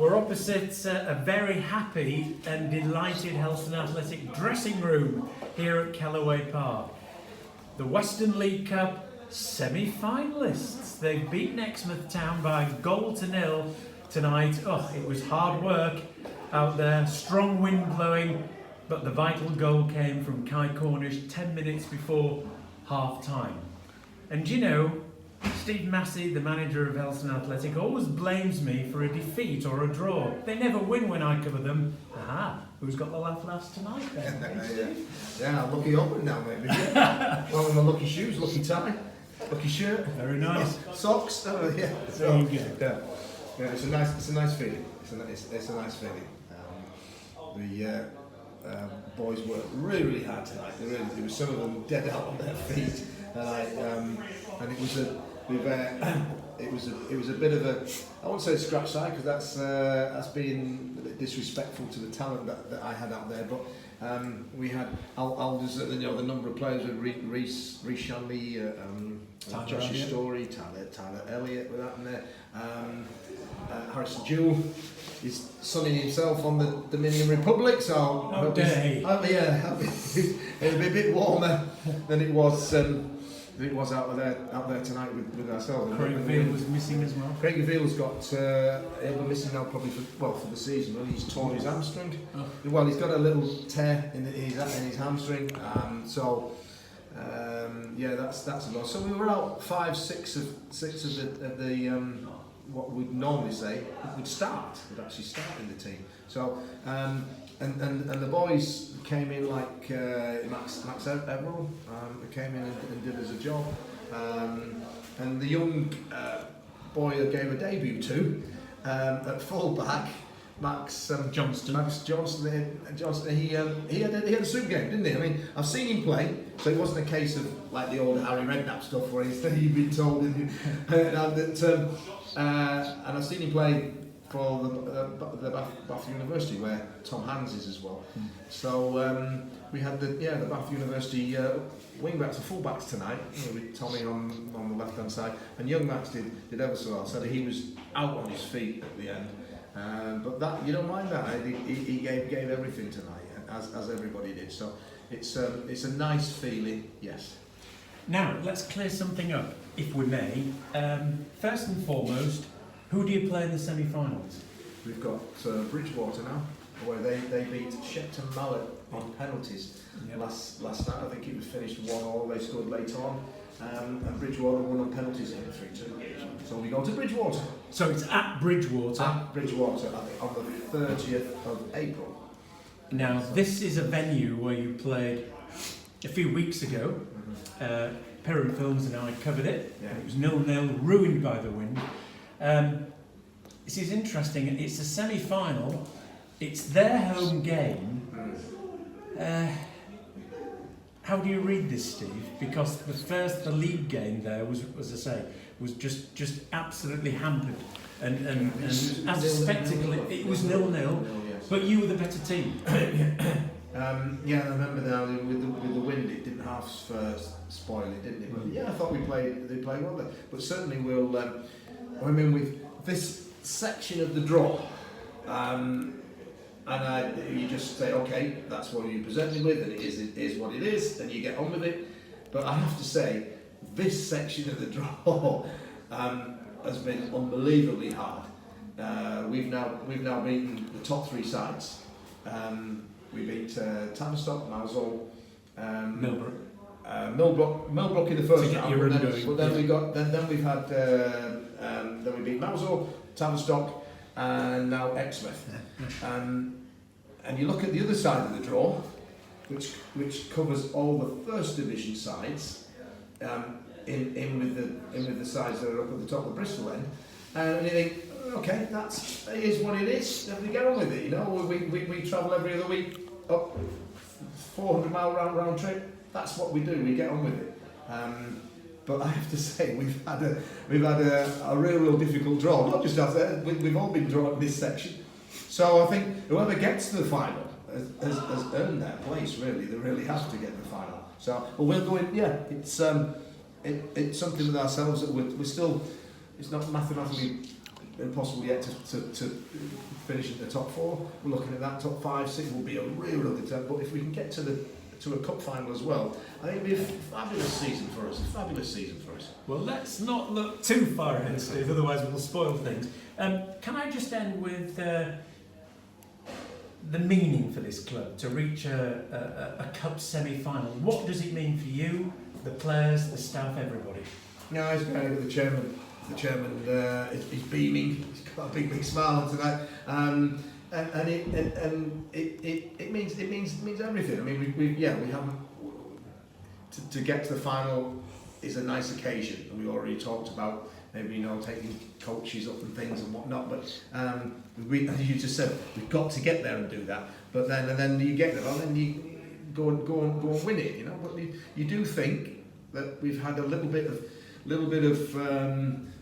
We're opposite a very happy and delighted Helston Athletic dressing room here at Kellaway Park. The Western League Cup semi-finalists. They've beaten Exmouth Town by 1-0 tonight. Oh, it was hard work out there, strong wind blowing, but the vital goal came from Kai Cornish 10 minutes before half-time. And you know, Steve Massey, the manager of Helston Athletic, always blames me for a defeat or a draw. They never win when I cover them. Aha, who's got the laugh last tonight then? Yeah, lucky open now maybe. One with my lucky shoes, lucky tie, lucky shirt. Very nice. Socks. Oh, yeah. There you go. Yeah, it's a nice feeling. It's a nice feeling. The boys worked really hard tonight. There was some of them dead out on their feet, and it was a bit of a, I won't say scratch side because that's being a bit disrespectful to the talent that I had out there. But we had I'll just the number of players with Reece Shanley, Joshua Story, Tyler Elliott with that in there. Harrison Jewell is sunning himself on the Dominican Republic, so it'll be a bit warmer than it was out there tonight with ourselves. Craig Veal was missing as well. Craig Veal's got he'll be missing now probably for the season. When he's torn his hamstring. Oh. Well, he's got a little tear in his hamstring. That's a lot. So we were out 6 of the what we'd normally say would actually start in the team. So and the boys came in like Max Everell, came in and did us a job, and the young boy I gave a debut to at fullback, Max Johnston. He had a super game, didn't he? I mean, I've seen him play, so it wasn't a case of like the old Harry Redknapp stuff where he'd been told and I've seen him play for the Bath University where Tom Hands is as well. So we had the Bath University wing backs and full backs tonight, with Tommy on the left hand side, and young Max did ever so well. So he was out on his feet at the end, but that you don't mind that. He gave everything tonight, as everybody did. So it's a nice feeling, yes. Now let's clear something up, if we may. First and foremost, who do you play in the semi-finals? We've got Bridgewater now, where they beat Shepton Mallet on penalties last night. I think it was finished 1-1. They scored later on, and Bridgewater won on penalties in 3-2. So we go to Bridgewater. So it's at Bridgewater. At Bridgewater, I think, on the 30th of April. Now this is a venue where you played a few weeks ago. Perrin Films and I covered it. Yeah. It was 0-0, ruined by the wind. This is interesting. It's a semi-final. It's their home game. How do you read this, Steve? Because the league game there was, as I say, was just absolutely hampered. And as a spectacle, it was 0-0. But you were the better team. I remember now with the wind, it didn't half spoil it, didn't it? But I thought they played well there. But certainly with this section of the draw, you just say, okay, that's what you present me with, and it is what it is, and you get on with it. But I have to say, this section of the draw has been unbelievably hard. We've now beaten the top 3 sides. We beat Tavistock, Mousehole, Millbrook in the first round. But then we beat Mousehole, Tavistock, and now Exmouth. And you look at the other side of the draw, which covers all the first division sides, in with the sides that are up at the top of the Bristol end, and you think, okay, it is what it is, and we get on with it, you know. We travel every other week up 400-mile round trip. That's what we do, we get on with it. But I have to say, we've had a real difficult draw, not just us, we've all been drawn in this section. So I think whoever gets to the final has earned their place, really. They really have to get to the final. So, but we'll go in, it's something with ourselves that we're still, it's not mathematically impossible yet to finish in the top 4. We're looking at that top 5, 6 will be a real attempt. But if we can get to a cup final as well, I think it'll be a fabulous season for us. Well, let's not look too far ahead, Steve, otherwise we'll spoil things. Can I just end with the meaning for this club to reach a cup semi-final? What does it mean for you, the players, the staff, everybody? No, it's great. The chairman is beaming. He's got a big smile on tonight, and it means everything. I mean, we haven't to get to the final is a nice occasion, and we already talked about maybe taking coaches up and things and whatnot. But as you just said, we've got to get there and do that. But then you get there, and then you go and win it. But you do think that we've had a little bit of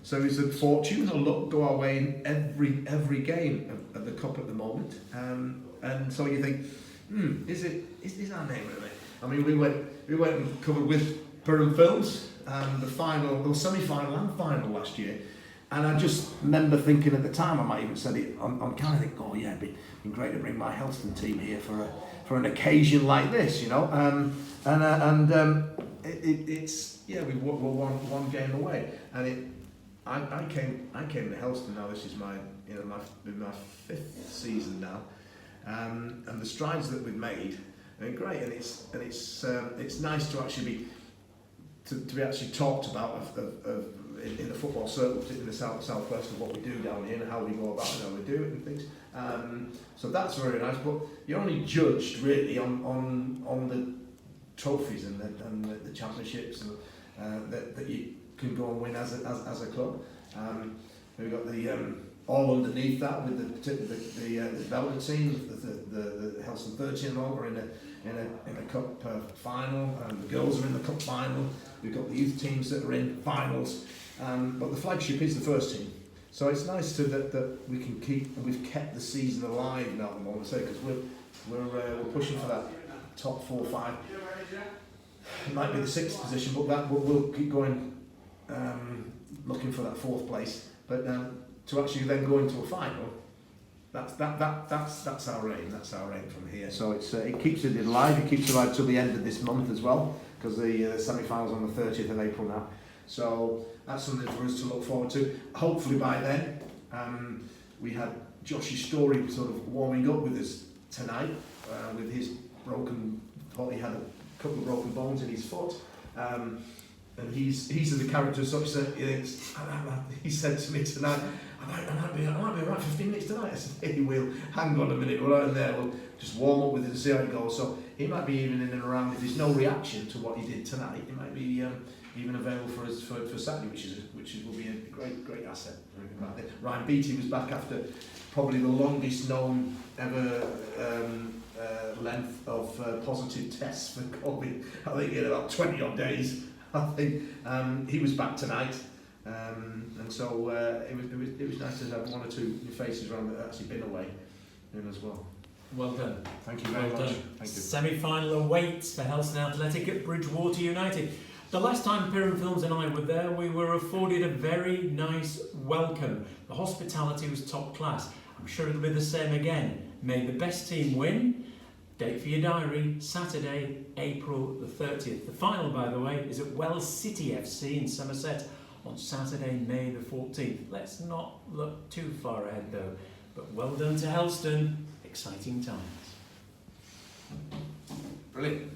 so it's a fortune or luck go our way in every game of the cup at the moment, and so you think, is our name really? I mean, we went and covered with Perham Films the semi-final and final last year, and I just remember thinking at the time, I might even said it, I'm kind of thinking, oh yeah, it'd been great to bring my Helston team here for an occasion like this, it's we're one game away, and I came to Helston now. This is my 5th season now, and the strides that we've made are great, and it's nice to actually be actually talked about in the football circle, particularly in the southwest, of what we do down here and how we go about it, how we do it and things. So that's very nice, but you're only judged really on the trophies and the championships that you can go and win as a club. We've got the all underneath that with the development team, the Helston 13 are in a cup final, and the girls are in the cup final. We've got the youth teams that are in finals, but the flagship is the first team. So it's nice that we can we've kept the season alive now at the moment, because we're pushing for that top 4 or 5. It might be the 6th position, but we'll keep going, looking for that 4th place. But to actually then go into a final, that's our aim. That's our aim from here. So it keeps it alive. It keeps it alive till the end of this month as well, because the semi-finals on the 30th of April now. So that's something for us to look forward to. Hopefully by then, we had Josh's story sort of warming up with us tonight with his broken. He had a couple of broken bones in his foot, and he's the character as such that he said to me tonight, I might be around 15 minutes tonight. I said, hey, we'll hang on a minute, we're right in there, we'll just warm up with it and see how it goes. So he might be even in and around, if there's no reaction to what he did tonight, he might be even available for us for Saturday, which will be a great asset. Ryan Beattie was back after probably the longest known ever length of positive tests for COVID. I think in about 20 odd days. I think he was back tonight, and so it was nice to have 1 or 2 new faces around that have actually been away in as well. Well done. Thank you very much. Thank you. Semi-final awaits for Helston Athletic at Bridgewater United. The last time Perham Films and I were there, we were afforded a very nice welcome. The hospitality was top class. I'm sure it'll be the same again. May the best team win. Date for your diary, Saturday, April the 30th. The final, by the way, is at Wells City FC in Somerset on Saturday, May the 14th. Let's not look too far ahead though, but well done to Helston. Exciting times. Brilliant.